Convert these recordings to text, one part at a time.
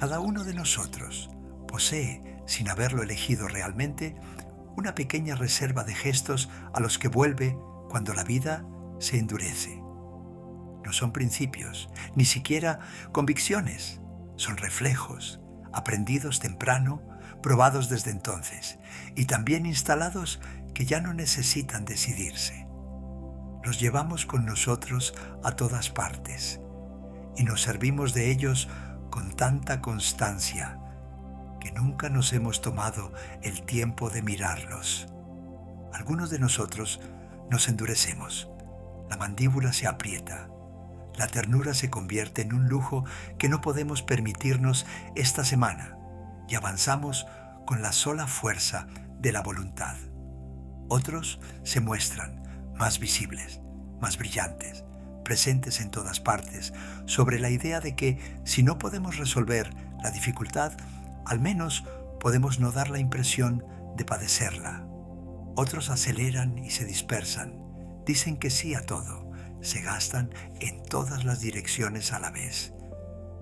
Cada uno de nosotros posee, sin haberlo elegido realmente, una pequeña reserva de gestos a los que vuelve cuando la vida se endurece. No son principios, ni siquiera convicciones. Son reflejos, aprendidos temprano, probados desde entonces, y también instalados que ya no necesitan decidirse. Los llevamos con nosotros a todas partes, y nos servimos de ellos con tanta constancia que nunca nos hemos tomado el tiempo de mirarlos. Algunos de nosotros nos endurecemos, la mandíbula se aprieta, la ternura se convierte en un lujo que no podemos permitirnos esta semana y avanzamos con la sola fuerza de la voluntad. Otros se muestran más visibles, más brillantes, presentes en todas partes, sobre la idea de que si no podemos resolver la dificultad, al menos podemos no dar la impresión de padecerla. Otros aceleran y se dispersan, dicen que sí a todo, se gastan en todas las direcciones a la vez,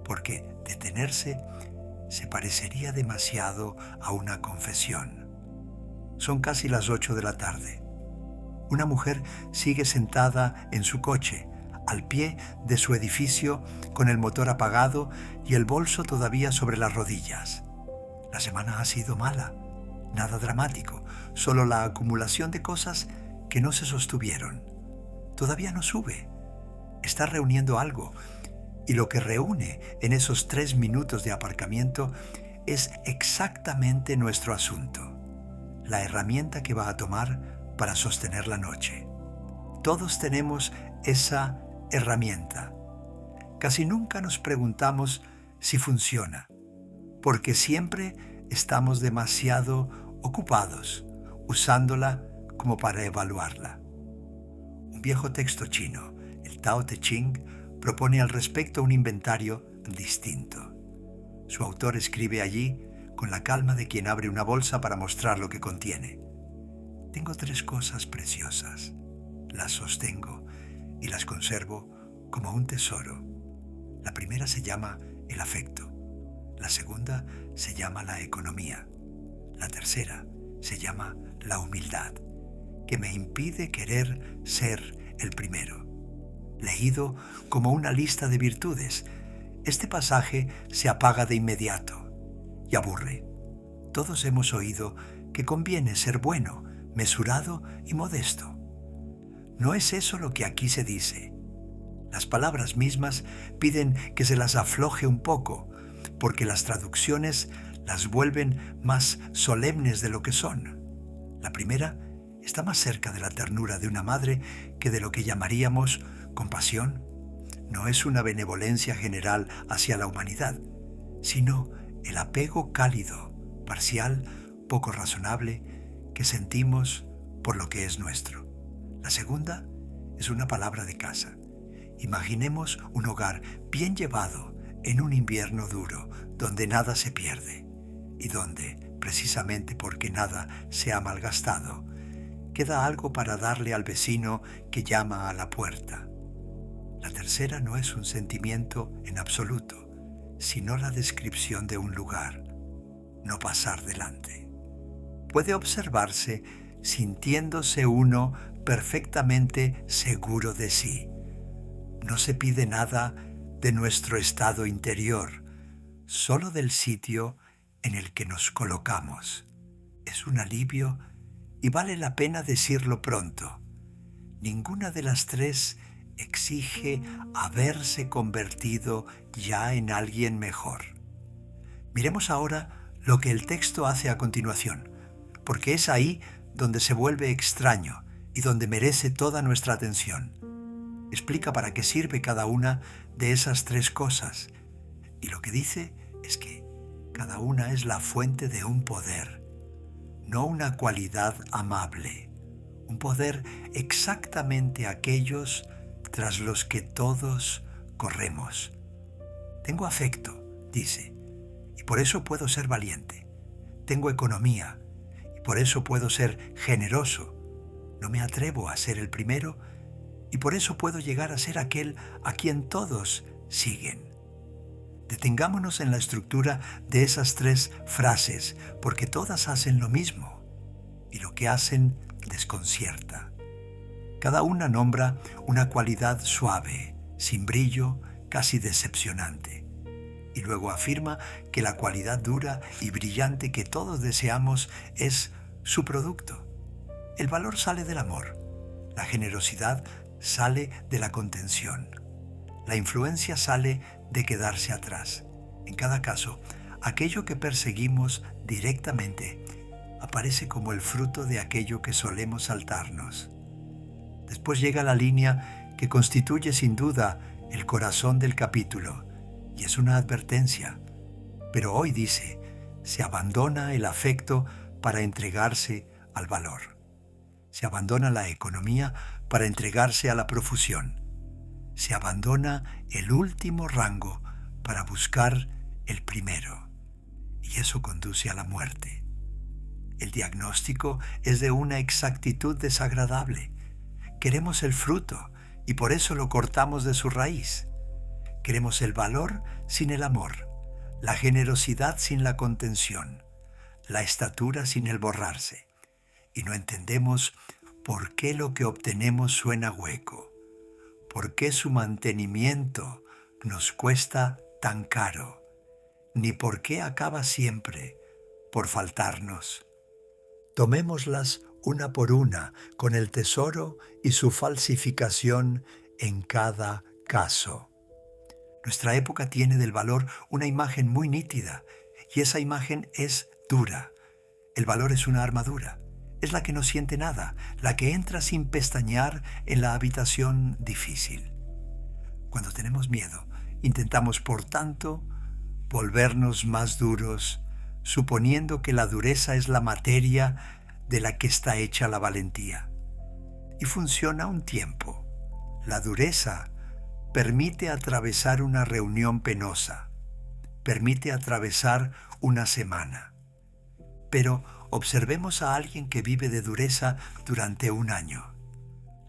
porque detenerse se parecería demasiado a una confesión. Son casi las 8 de la tarde. Una mujer sigue sentada en su coche, al pie de su edificio, con el motor apagado y el bolso todavía sobre las rodillas. La semana ha sido mala, nada dramático, solo la acumulación de cosas que no se sostuvieron. Todavía no sube, está reuniendo algo, y lo que reúne en esos 3 minutos de aparcamiento es exactamente nuestro asunto, la herramienta que va a tomar para sostener la noche. Todos tenemos esa herramienta. Casi nunca nos preguntamos si funciona, porque siempre estamos demasiado ocupados usándola como para evaluarla. Un viejo texto chino, el Tao Te Ching, propone al respecto un inventario distinto. Su autor escribe allí con la calma de quien abre una bolsa para mostrar lo que contiene. Tengo 3 cosas preciosas. Las sostengo y las conservo como un tesoro. La primera se llama el afecto. La segunda se llama la economía. La tercera se llama la humildad, que me impide querer ser el primero. Leído como una lista de virtudes, este pasaje se apaga de inmediato y aburre. Todos hemos oído que conviene ser bueno, mesurado y modesto. No es eso lo que aquí se dice. Las palabras mismas piden que se las afloje un poco, porque las traducciones las vuelven más solemnes de lo que son. La primera está más cerca de la ternura de una madre que de lo que llamaríamos compasión. No es una benevolencia general hacia la humanidad, sino el apego cálido, parcial, poco razonable, que sentimos por lo que es nuestro. La segunda es una palabra de casa. Imaginemos un hogar bien llevado en un invierno duro, donde nada se pierde y donde, precisamente porque nada se ha malgastado, queda algo para darle al vecino que llama a la puerta. La tercera no es un sentimiento en absoluto, sino la descripción de un lugar, no pasar delante. Puede observarse sintiéndose uno perfectamente seguro de sí. No se pide nada de nuestro estado interior, solo del sitio en el que nos colocamos. Es un alivio y vale la pena decirlo pronto. Ninguna de las 3 exige haberse convertido ya en alguien mejor. Miremos ahora lo que el texto hace a continuación, porque es ahí donde se vuelve extraño y donde merece toda nuestra atención. Explica para qué sirve cada una de esas 3 cosas, y lo que dice es que cada una es la fuente de un poder, no una cualidad amable, un poder exactamente aquellos tras los que todos corremos. Tengo afecto, dice, y por eso puedo ser valiente. Tengo economía, y por eso puedo ser generoso. No me atrevo a ser el primero, y por eso puedo llegar a ser aquel a quien todos siguen. Detengámonos en la estructura de esas tres frases, porque todas hacen lo mismo y lo que hacen desconcierta. Cada una nombra una cualidad suave, sin brillo, casi decepcionante. Y luego afirma que la cualidad dura y brillante que todos deseamos es su producto. El valor sale del amor, la generosidad sale de la contención, la influencia sale de quedarse atrás. En cada caso, aquello que perseguimos directamente aparece como el fruto de aquello que solemos saltarnos. Después llega la línea que constituye sin duda el corazón del capítulo, y es una advertencia. Pero hoy dice, se abandona el afecto para entregarse al valor. Se abandona la economía para entregarse a la profusión. Se abandona el último rango para buscar el primero. Y eso conduce a la muerte. El diagnóstico es de una exactitud desagradable. Queremos el fruto y por eso lo cortamos de su raíz. Queremos el valor sin el amor, la generosidad sin la contención, la estatura sin el borrarse. Y no entendemos por qué lo que obtenemos suena hueco, por qué su mantenimiento nos cuesta tan caro, ni por qué acaba siempre por faltarnos. Tomémoslas una por una, con el tesoro y su falsificación en cada caso. Nuestra época tiene del valor una imagen muy nítida, y esa imagen es dura. El valor es una armadura, es la que no siente nada, la que entra sin pestañear en la habitación difícil. Cuando tenemos miedo, intentamos, por tanto, volvernos más duros, suponiendo que la dureza es la materia de la que está hecha la valentía. Y funciona un tiempo. La dureza permite atravesar una reunión penosa, permite atravesar una semana. Pero observemos a alguien que vive de dureza durante un año.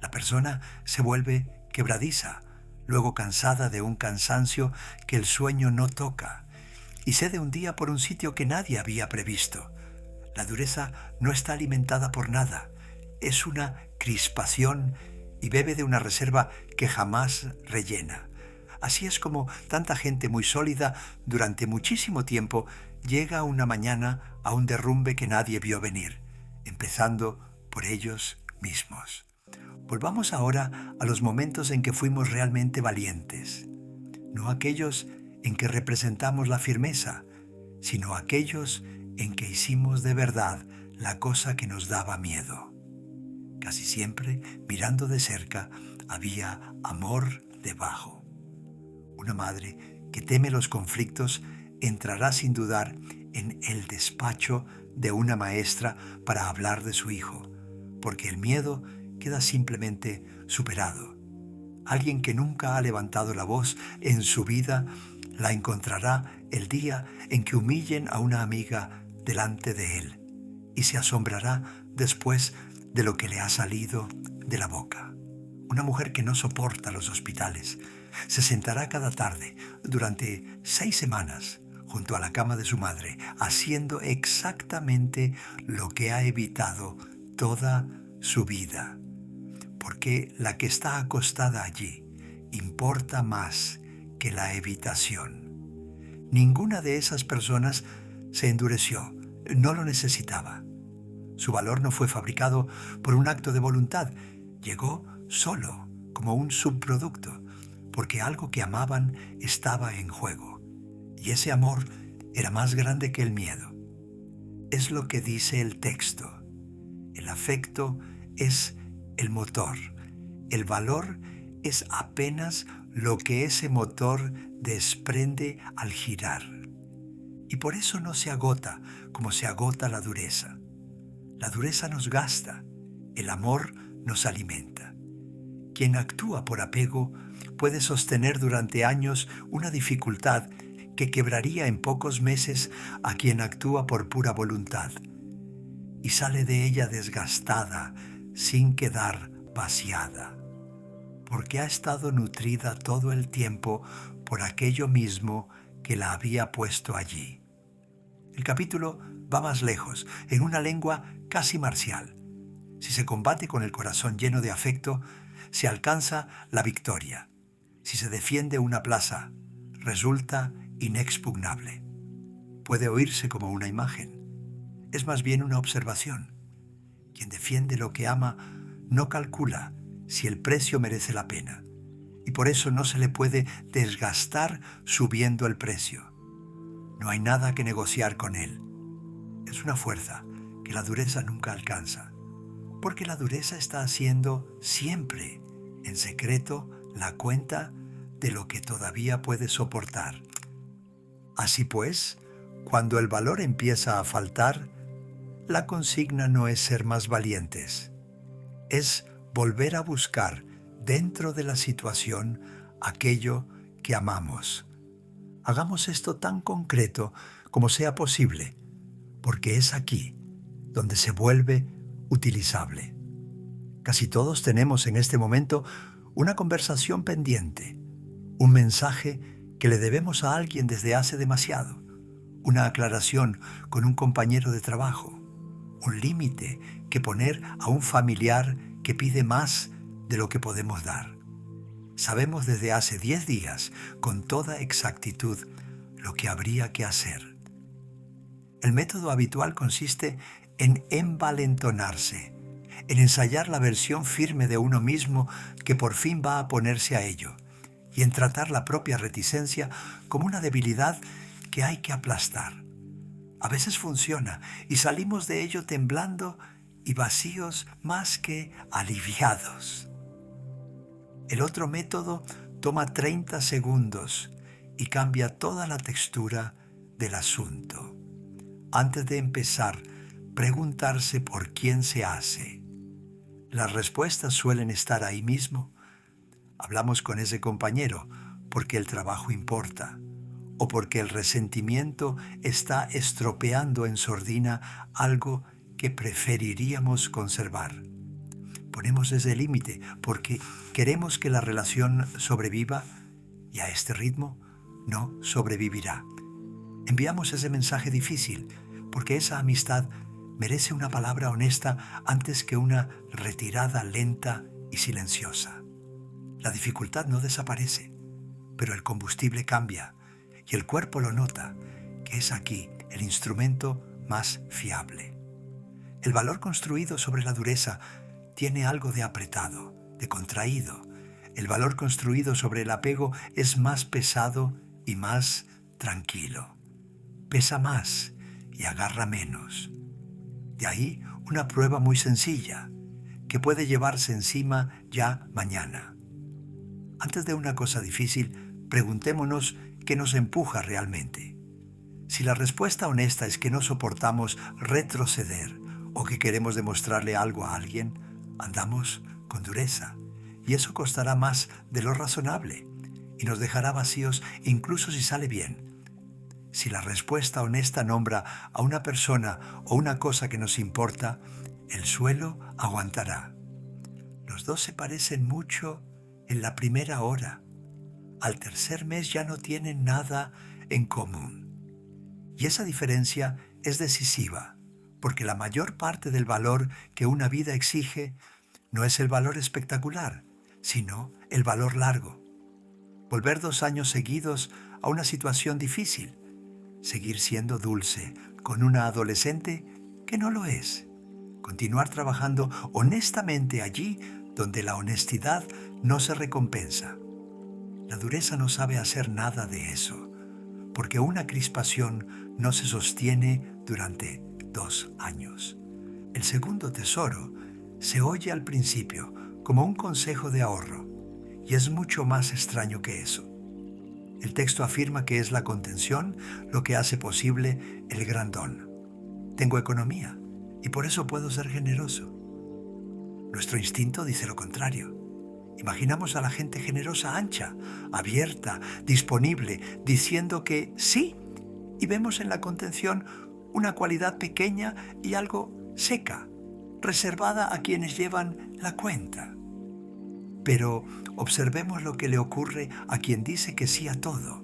La persona se vuelve quebradiza, luego cansada de un cansancio que el sueño no toca, y cede un día por un sitio que nadie había previsto. La dureza no está alimentada por nada, es una crispación y bebe de una reserva que jamás rellena. Así es como tanta gente muy sólida durante muchísimo tiempo llega una mañana a un derrumbe que nadie vio venir, empezando por ellos mismos. Volvamos ahora a los momentos en que fuimos realmente valientes, no aquellos en que representamos la firmeza, sino aquellos en que hicimos de verdad la cosa que nos daba miedo. Casi siempre, mirando de cerca, había amor debajo. Una madre que teme los conflictos entrará sin dudar en el despacho de una maestra para hablar de su hijo, porque el miedo queda simplemente superado. Alguien que nunca ha levantado la voz en su vida la encontrará el día en que humillen a una amiga delante de él y se asombrará después de lo que le ha salido de la boca. Una mujer que no soporta los hospitales se sentará cada tarde durante 6 semanas junto a la cama de su madre, haciendo exactamente lo que ha evitado toda su vida, porque la que está acostada allí importa más que la evitación. Ninguna de esas personas se endureció, no lo necesitaba. Su valor no fue fabricado por un acto de voluntad, llegó solo, como un subproducto, porque algo que amaban estaba en juego, y ese amor era más grande que el miedo. Es lo que dice el texto. El afecto es el motor. El valor es apenas lo que ese motor desprende al girar. Y por eso no se agota como se agota la dureza. La dureza nos gasta, el amor nos alimenta. Quien actúa por apego puede sostener durante años una dificultad que quebraría en pocos meses a quien actúa por pura voluntad, y sale de ella desgastada, sin quedar vaciada, porque ha estado nutrida todo el tiempo por aquello mismo que la había puesto allí. El capítulo va más lejos, en una lengua casi marcial. Si se combate con el corazón lleno de afecto, se alcanza la victoria. Si se defiende una plaza, resulta inexpugnable. Puede oírse como una imagen. Es más bien una observación. Quien defiende lo que ama no calcula si el precio merece la pena, y por eso no se le puede desgastar subiendo el precio. No hay nada que negociar con él. Es una fuerza que la dureza nunca alcanza, porque la dureza está haciendo siempre, en secreto, la cuenta de lo que todavía puede soportar. Así pues, cuando el valor empieza a faltar, la consigna no es ser más valientes, es volver a buscar dentro de la situación aquello que amamos. Hagamos esto tan concreto como sea posible, porque es aquí donde se vuelve utilizable. Casi todos tenemos en este momento una conversación pendiente, un mensaje que le debemos a alguien desde hace demasiado, una aclaración con un compañero de trabajo, un límite que poner a un familiar que pide más de lo que podemos dar. Sabemos desde hace 10 días con toda exactitud lo que habría que hacer. El método habitual consiste en envalentonarse, en ensayar la versión firme de uno mismo que por fin va a ponerse a ello, y en tratar la propia reticencia como una debilidad que hay que aplastar. A veces funciona y salimos de ello temblando y vacíos más que aliviados. El otro método toma 30 segundos y cambia toda la textura del asunto. Antes de empezar, preguntarse por quién se hace. Las respuestas suelen estar ahí mismo. Hablamos con ese compañero porque el trabajo importa, o porque el resentimiento está estropeando en sordina algo que preferiríamos conservar. Ponemos ese límite porque queremos que la relación sobreviva y a este ritmo no sobrevivirá. Enviamos ese mensaje difícil porque esa amistad merece una palabra honesta antes que una retirada lenta y silenciosa. La dificultad no desaparece, pero el combustible cambia y el cuerpo lo nota, que es aquí el instrumento más fiable. El valor construido sobre la dureza tiene algo de apretado, de contraído. El valor construido sobre el apego es más pesado y más tranquilo. Pesa más y agarra menos. De ahí una prueba muy sencilla, que puede llevarse encima ya mañana. Antes de una cosa difícil, preguntémonos qué nos empuja realmente. Si la respuesta honesta es que no soportamos retroceder o que queremos demostrarle algo a alguien, andamos con dureza, y eso costará más de lo razonable y nos dejará vacíos incluso si sale bien. Si la respuesta honesta nombra a una persona o una cosa que nos importa, el suelo aguantará. Los dos se parecen mucho en la primera hora. Al tercer mes ya no tienen nada en común. Y esa diferencia es decisiva, porque la mayor parte del valor que una vida exige no es el valor espectacular, sino el valor largo. Volver 2 años seguidos a una situación difícil, seguir siendo dulce con una adolescente que no lo es, continuar trabajando honestamente allí donde la honestidad no se recompensa. La dureza no sabe hacer nada de eso, porque una crispación no se sostiene durante 2 años. El segundo tesoro se oye al principio como un consejo de ahorro, y es mucho más extraño que eso. El texto afirma que es la contención lo que hace posible el gran don. Tengo economía y por eso puedo ser generoso. Nuestro instinto dice lo contrario. Imaginamos a la gente generosa ancha, abierta, disponible, diciendo que sí, y vemos en la contención una cualidad pequeña y algo seca, reservada a quienes llevan la cuenta. Pero observemos lo que le ocurre a quien dice que sí a todo.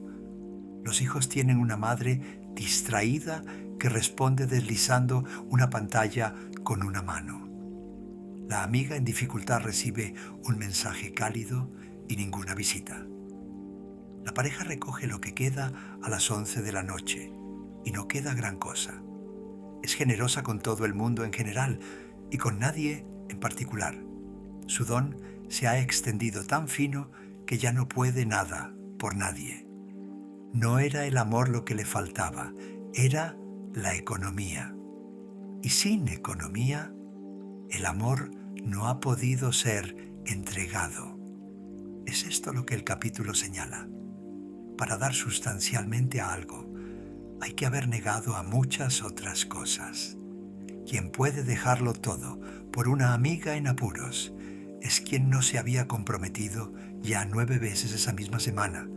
Los hijos tienen una madre distraída que responde deslizando una pantalla con una mano. La amiga en dificultad recibe un mensaje cálido y ninguna visita. La pareja recoge lo que queda a las 11 de la noche y no queda gran cosa. Es generosa con todo el mundo en general y con nadie en particular. Su don se ha extendido tan fino que ya no puede nada por nadie. No era el amor lo que le faltaba, era la economía. Y sin economía, el amor no ha podido ser entregado. Es esto lo que el capítulo señala. Para dar sustancialmente a algo, hay que haber negado a muchas otras cosas. Quien puede dejarlo todo por una amiga en apuros es quien no se había comprometido ya 9 veces esa misma semana.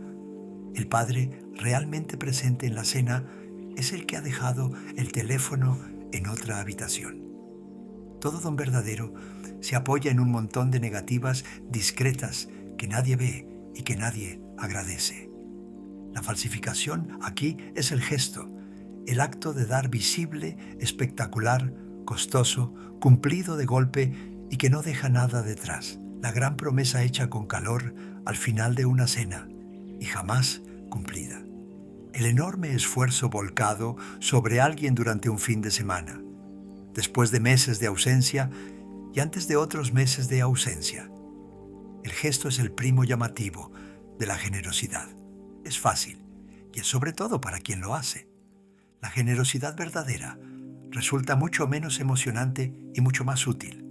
El padre realmente presente en la cena es el que ha dejado el teléfono en otra habitación. Todo don verdadero se apoya en un montón de negativas discretas que nadie ve y que nadie agradece. La falsificación aquí es el gesto, el acto de dar visible, espectacular, costoso, cumplido de golpe y que no deja nada detrás. La gran promesa hecha con calor al final de una cena y jamás cumplida. El enorme esfuerzo volcado sobre alguien durante un fin de semana, después de meses de ausencia y antes de otros meses de ausencia. El gesto es el primo llamativo de la generosidad. Es fácil y es sobre todo para quien lo hace. La generosidad verdadera resulta mucho menos emocionante y mucho más útil.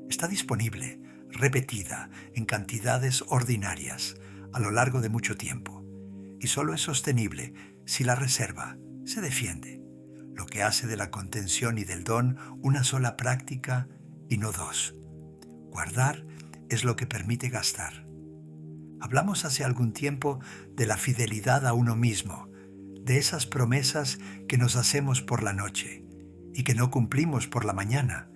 Está disponible, repetida, en cantidades ordinarias, a lo largo de mucho tiempo. Y solo es sostenible si la reserva se defiende, lo que hace de la contención y del don una sola práctica y no dos. Guardar es lo que permite gastar. Hablamos hace algún tiempo de la fidelidad a uno mismo, de esas promesas que nos hacemos por la noche y que no cumplimos por la mañana,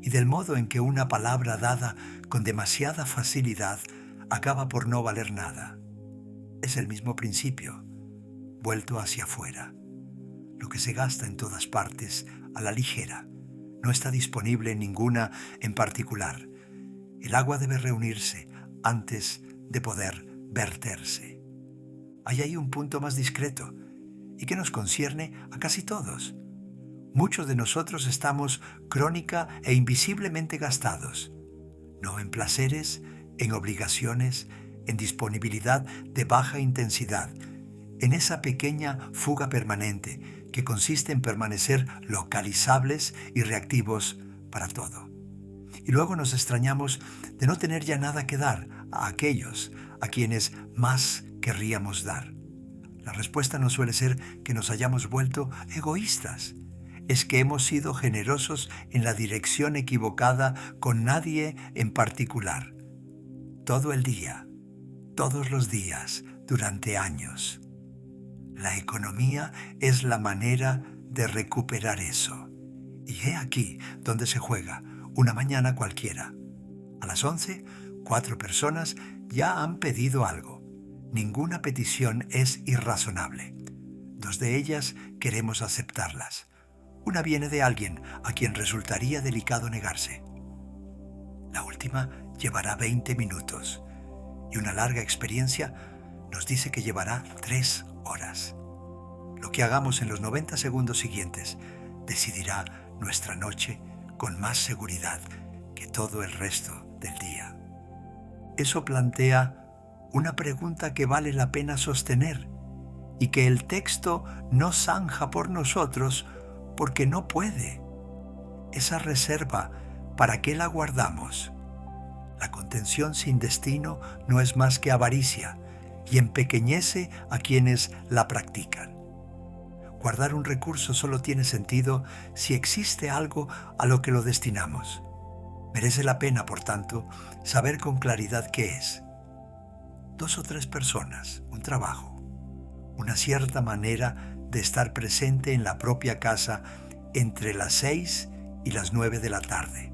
y del modo en que una palabra dada con demasiada facilidad acaba por no valer nada. Es el mismo principio, vuelto hacia afuera. Lo que se gasta en todas partes, a la ligera, no está disponible en ninguna en particular. El agua debe reunirse antes de poder verterse. Hay ahí un punto más discreto y que nos concierne a casi todos. Muchos de nosotros estamos crónica e invisiblemente gastados, no en placeres, en obligaciones, en disponibilidad de baja intensidad, en esa pequeña fuga permanente que consiste en permanecer localizables y reactivos para todo. Y luego nos extrañamos de no tener ya nada que dar a aquellos a quienes más querríamos dar. La respuesta no suele ser que nos hayamos vuelto egoístas. Es que hemos sido generosos en la dirección equivocada con nadie en particular. Todo el día, todos los días, durante años. La economía es la manera de recuperar eso. Y he aquí donde se juega una mañana cualquiera. A las 11, 4 personas ya han pedido algo. Ninguna petición es irrazonable. 2 de ellas queremos aceptarlas. Una viene de alguien a quien resultaría delicado negarse. La última llevará 20 minutos y una larga experiencia nos dice que llevará 3 horas. Lo que hagamos en los 90 segundos siguientes decidirá nuestra noche con más seguridad que todo el resto del día. Eso plantea una pregunta que vale la pena sostener y que el texto no zanja por nosotros porque no puede. Esa reserva, ¿para qué la guardamos? La contención sin destino no es más que avaricia y empequeñece a quienes la practican. Guardar un recurso solo tiene sentido si existe algo a lo que lo destinamos. Merece la pena, por tanto, saber con claridad qué es. 2 o 3 personas, un trabajo, una cierta manera de estar presente en la propia casa entre las 6 y las 9 de la tarde.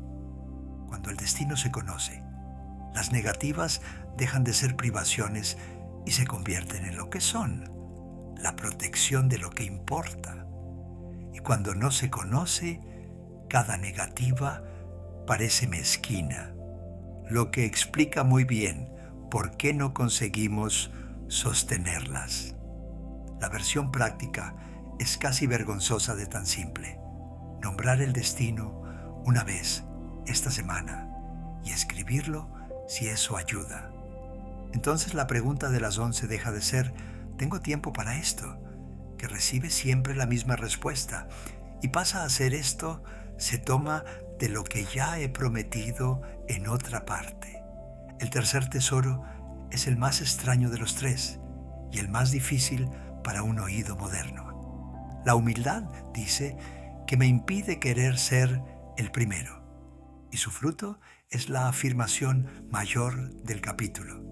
Cuando el destino se conoce, las negativas dejan de ser privaciones y se convierten en lo que son, la protección de lo que importa. Y cuando no se conoce, cada negativa parece mezquina, lo que explica muy bien por qué no conseguimos sostenerlas. La versión práctica es casi vergonzosa de tan simple. Nombrar el destino una vez esta semana y escribirlo si eso ayuda. Entonces la pregunta de las 11 deja de ser ¿tengo tiempo para esto?, que recibe siempre la misma respuesta, y pasa a ser esto se toma de lo que ya he prometido en otra parte. El tercer tesoro es el más extraño de los tres y el más difícil para un oído moderno. La humildad dice que me impide querer ser el primero, y su fruto es la afirmación mayor del capítulo.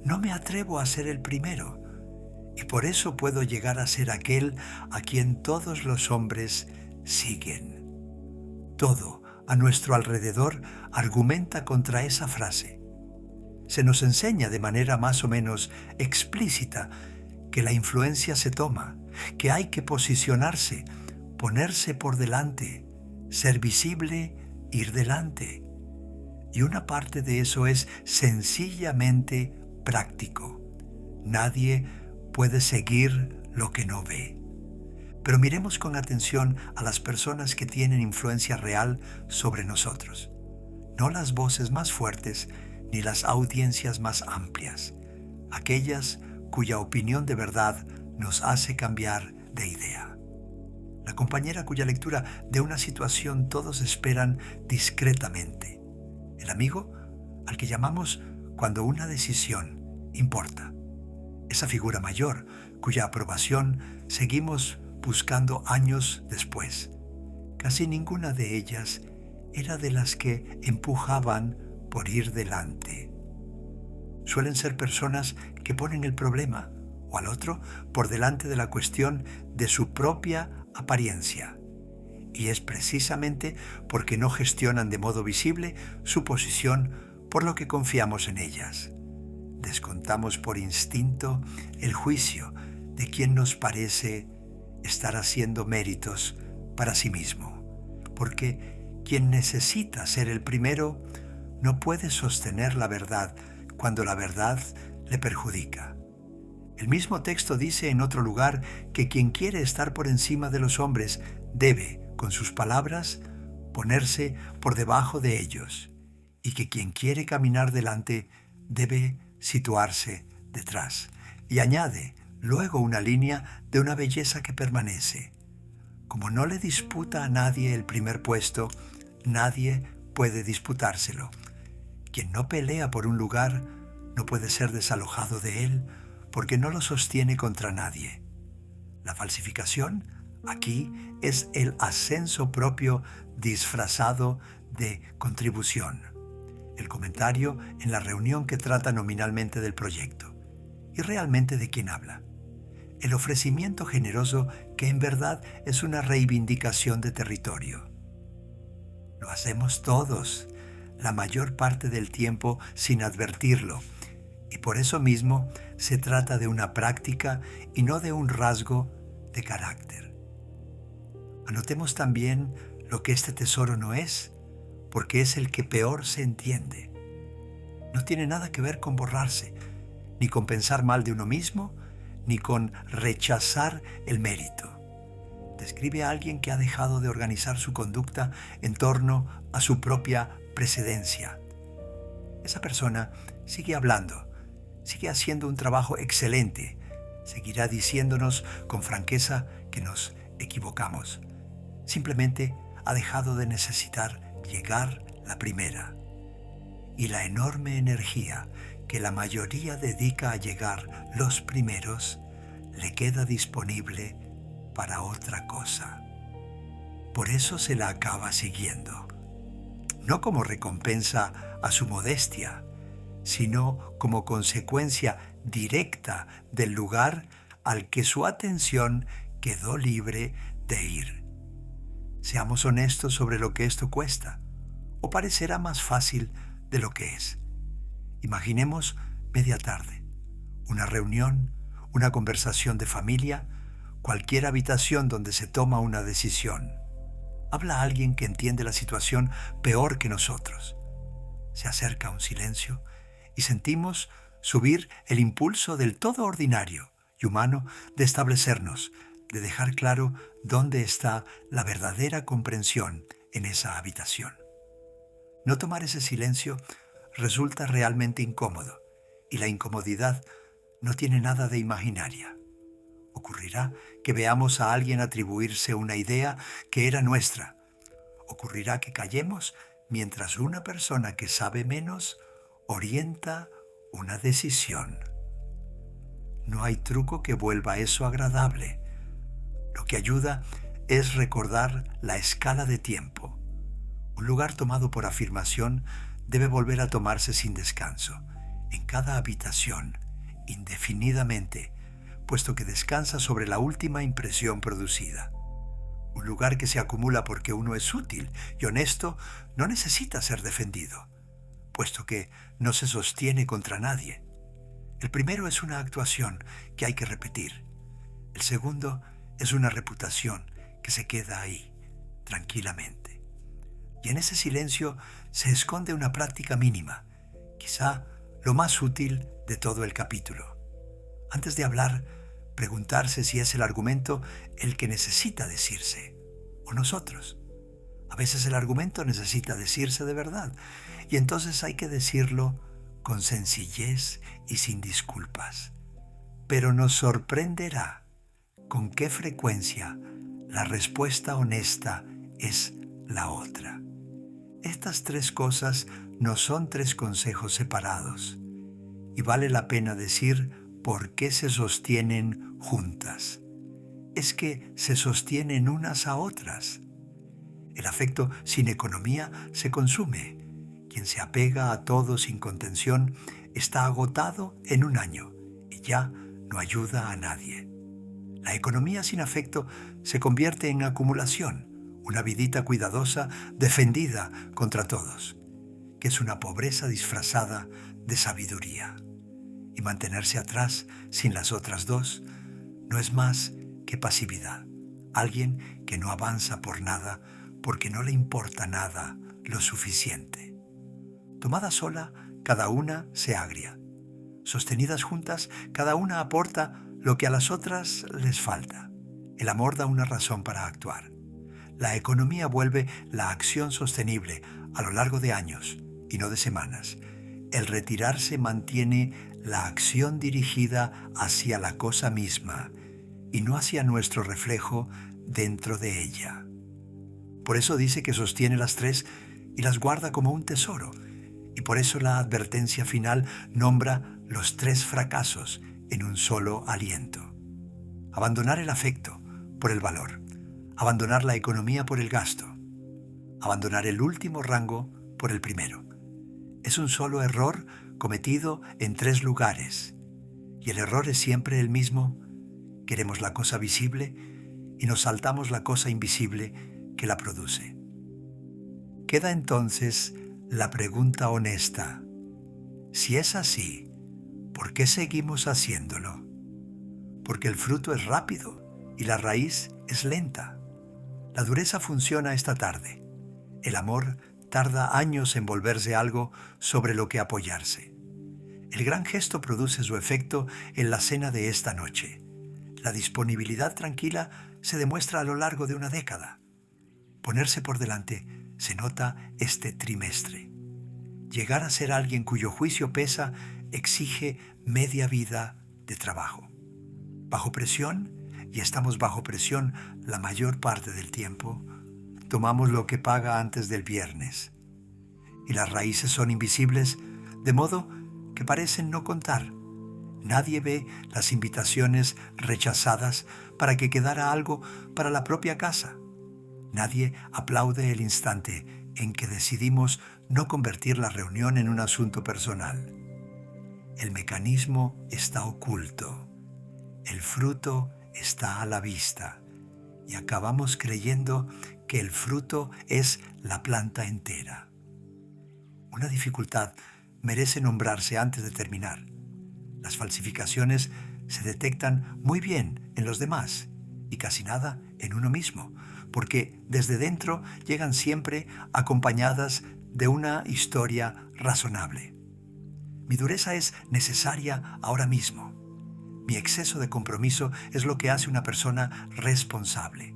No me atrevo a ser el primero, y por eso puedo llegar a ser aquel a quien todos los hombres siguen. Todo a nuestro alrededor argumenta contra esa frase. Se nos enseña de manera más o menos explícita que la influencia se toma, que hay que posicionarse, ponerse por delante, ser visible, ir delante. Y una parte de eso es sencillamente práctico. Nadie puede seguir lo que no ve. Pero miremos con atención a las personas que tienen influencia real sobre nosotros. No las voces más fuertes ni las audiencias más amplias. Aquellas cuya opinión de verdad nos hace cambiar de idea. La compañera cuya lectura de una situación todos esperan discretamente. El amigo al que llamamos cuando una decisión importa. Esa figura mayor cuya aprobación seguimos buscando años después. Casi ninguna de ellas era de las que empujaban por ir delante. Suelen ser personas que ponen el problema o al otro por delante de la cuestión de su propia apariencia. Y es precisamente porque no gestionan de modo visible su posición por lo que confiamos en ellas. Descontamos por instinto el juicio de quien nos parece estar haciendo méritos para sí mismo, porque quien necesita ser el primero no puede sostener la verdad cuando la verdad le perjudica. El mismo texto dice en otro lugar que quien quiere estar por encima de los hombres debe, con sus palabras, ponerse por debajo de ellos, y que quien quiere caminar delante debe situarse detrás. Y añade luego una línea de una belleza que permanece. Como no le disputa a nadie el primer puesto, nadie puede disputárselo. Quien no pelea por un lugar no puede ser desalojado de él porque no lo sostiene contra nadie. La falsificación aquí es el ascenso propio disfrazado de contribución. El comentario en la reunión que trata nominalmente del proyecto y realmente de quién habla. El ofrecimiento generoso que en verdad es una reivindicación de territorio. Lo hacemos todos, la mayor parte del tiempo sin advertirlo, y por eso mismo se trata de una práctica y no de un rasgo de carácter. Anotemos también lo que este tesoro no es, porque es el que peor se entiende. No tiene nada que ver con borrarse, ni con pensar mal de uno mismo, ni con rechazar el mérito. Describe a alguien que ha dejado de organizar su conducta en torno a su propia precedencia. Esa persona sigue hablando, sigue haciendo un trabajo excelente, seguirá diciéndonos con franqueza que nos equivocamos. Simplemente ha dejado de necesitar llegar la primera. Y la enorme energía que la mayoría dedica a llegar los primeros le queda disponible para otra cosa. Por eso se la acaba siguiendo, no como recompensa a su modestia, sino como consecuencia directa del lugar al que su atención quedó libre de ir. Seamos honestos sobre lo que esto cuesta, o parecerá más fácil de lo que es. Imaginemos media tarde, una reunión, una conversación de familia, cualquier habitación donde se toma una decisión. Habla alguien que entiende la situación peor que nosotros. Se acerca un silencio y sentimos subir el impulso del todo ordinario y humano de establecernos, de dejar claro dónde está la verdadera comprensión en esa habitación. No tomar ese silencio resulta realmente incómodo y la incomodidad no tiene nada de imaginaria. Ocurrirá que veamos a alguien atribuirse una idea que era nuestra. Ocurrirá que callemos mientras una persona que sabe menos orienta una decisión. No hay truco que vuelva eso agradable. Lo que ayuda es recordar la escala de tiempo. Un lugar tomado por afirmación debe volver a tomarse sin descanso, en cada habitación, indefinidamente, puesto que descansa sobre la última impresión producida. Un lugar que se acumula porque uno es útil y honesto no necesita ser defendido, puesto que no se sostiene contra nadie. El primero es una actuación que hay que repetir. El segundo es una reputación que se queda ahí, tranquilamente. Y en ese silencio se esconde una práctica mínima, quizá lo más útil de todo el capítulo. Antes de hablar, preguntarse si es el argumento el que necesita decirse, o nosotros. A veces el argumento necesita decirse de verdad, y entonces hay que decirlo con sencillez y sin disculpas. Pero nos sorprenderá con qué frecuencia la respuesta honesta es la otra. Estas tres cosas no son tres consejos separados, y vale la pena decir por qué se sostienen juntas. Es que se sostienen unas a otras. El afecto sin economía se consume. Quien se apega a todo sin contención está agotado en un año y ya no ayuda a nadie. La economía sin afecto se convierte en acumulación, una vidita cuidadosa defendida contra todos, que es una pobreza disfrazada de sabiduría. Y mantenerse atrás sin las otras dos no es más que pasividad. Alguien que no avanza por nada porque no le importa nada lo suficiente. Tomada sola, cada una se agria. Sostenidas juntas, cada una aporta lo que a las otras les falta. El amor da una razón para actuar. La economía vuelve la acción sostenible a lo largo de años y no de semanas. El retirarse mantiene la acción dirigida hacia la cosa misma y no hacia nuestro reflejo dentro de ella. Por eso dice que sostiene las tres y las guarda como un tesoro, y por eso la advertencia final nombra los tres fracasos en un solo aliento. Abandonar el afecto por el valor, abandonar la economía por el gasto, abandonar el último rango por el primero. Es un solo error cometido en tres lugares, y el error es siempre el mismo. Queremos la cosa visible y nos saltamos la cosa invisible que la produce. Queda entonces la pregunta honesta: si es así, ¿por qué seguimos haciéndolo? Porque el fruto es rápido y la raíz es lenta. La dureza funciona esta tarde. El amor tarda años en volverse algo sobre lo que apoyarse. El gran gesto produce su efecto en la cena de esta noche. La disponibilidad tranquila se demuestra a lo largo de una década. Ponerse por delante se nota este trimestre. Llegar a ser alguien cuyo juicio pesa exige media vida de trabajo. Bajo presión, y estamos bajo presión la mayor parte del tiempo, tomamos lo que paga antes del viernes. Y las raíces son invisibles, de modo que parecen no contar. Nadie ve las invitaciones rechazadas para que quedara algo para la propia casa. Nadie aplaude el instante en que decidimos no convertir la reunión en un asunto personal. El mecanismo está oculto. El fruto está a la vista. Y acabamos creyendo que el fruto es la planta entera. Una dificultad merece nombrarse antes de terminar. Las falsificaciones se detectan muy bien en los demás y casi nada en uno mismo, porque desde dentro llegan siempre acompañadas de una historia razonable. Mi dureza es necesaria ahora mismo. Mi exceso de compromiso es lo que hace una persona responsable.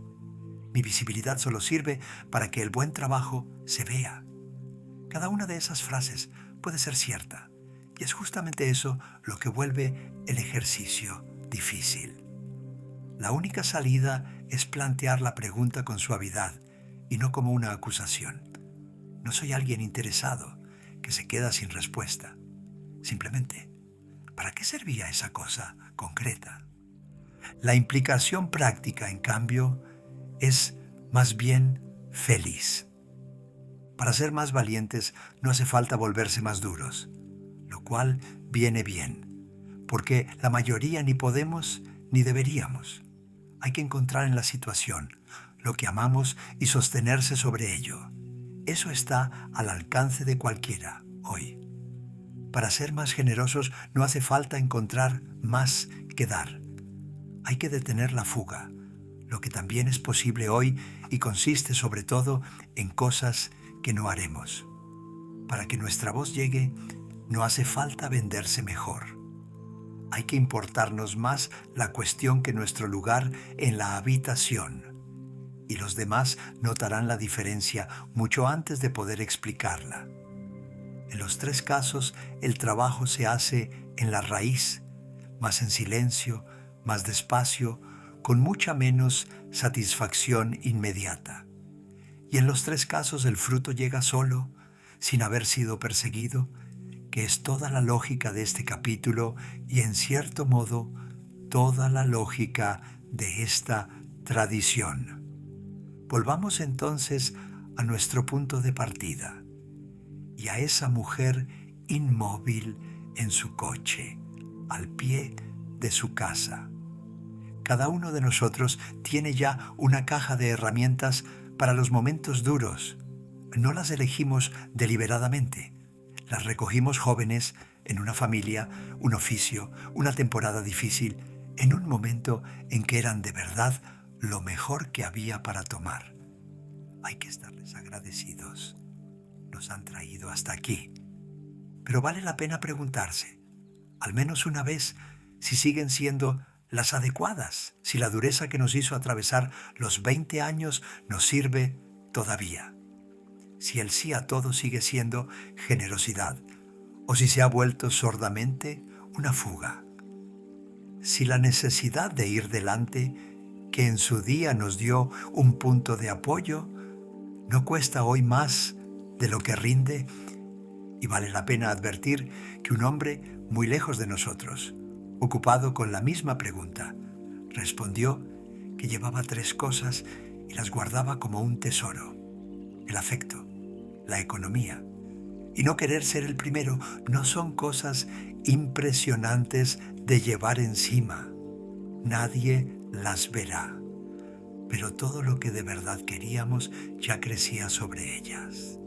Mi visibilidad solo sirve para que el buen trabajo se vea. Cada una de esas frases puede ser cierta, y es justamente eso lo que vuelve el ejercicio difícil. La única salida es plantear la pregunta con suavidad y no como una acusación. No soy alguien interesado que se queda sin respuesta. Simplemente, ¿para qué servía esa cosa concreta? La implicación práctica, en cambio, es más bien feliz. Para ser más valientes no hace falta volverse más duros, lo cual viene bien, porque la mayoría ni podemos ni deberíamos. Hay que encontrar en la situación lo que amamos y sostenerse sobre ello. Eso está al alcance de cualquiera hoy. Para ser más generosos no hace falta encontrar más que dar. Hay que detener la fuga, lo que también es posible hoy y consiste sobre todo en cosas que no haremos. Para que nuestra voz llegue, no hace falta venderse mejor. Hay que importarnos más la cuestión que nuestro lugar en la habitación, y los demás notarán la diferencia mucho antes de poder explicarla. En los tres casos, el trabajo se hace en la raíz, más en silencio, más despacio, con mucha menos satisfacción inmediata. Y en los tres casos el fruto llega solo, sin haber sido perseguido, que es toda la lógica de este capítulo y en cierto modo toda la lógica de esta tradición. Volvamos entonces a nuestro punto de partida y a esa mujer inmóvil en su coche, al pie de su casa. Cada uno de nosotros tiene ya una caja de herramientas para los momentos duros. No las elegimos deliberadamente. Las recogimos jóvenes, en una familia, un oficio, una temporada difícil, en un momento en que eran de verdad lo mejor que había para tomar. Hay que estarles agradecidos. Nos han traído hasta aquí. Pero vale la pena preguntarse, al menos una vez, si siguen siendo las adecuadas, si la dureza que nos hizo atravesar los 20 años nos sirve todavía. Si el sí a todo sigue siendo generosidad, o si se ha vuelto sordamente una fuga. Si la necesidad de ir delante, que en su día nos dio un punto de apoyo, no cuesta hoy más de lo que rinde, y vale la pena advertir que un hombre muy lejos de nosotros, ocupado con la misma pregunta, respondió que llevaba tres cosas y las guardaba como un tesoro: el afecto, la economía y no querer ser el primero. No son cosas impresionantes de llevar encima. Nadie las verá, pero todo lo que de verdad queríamos ya crecía sobre ellas.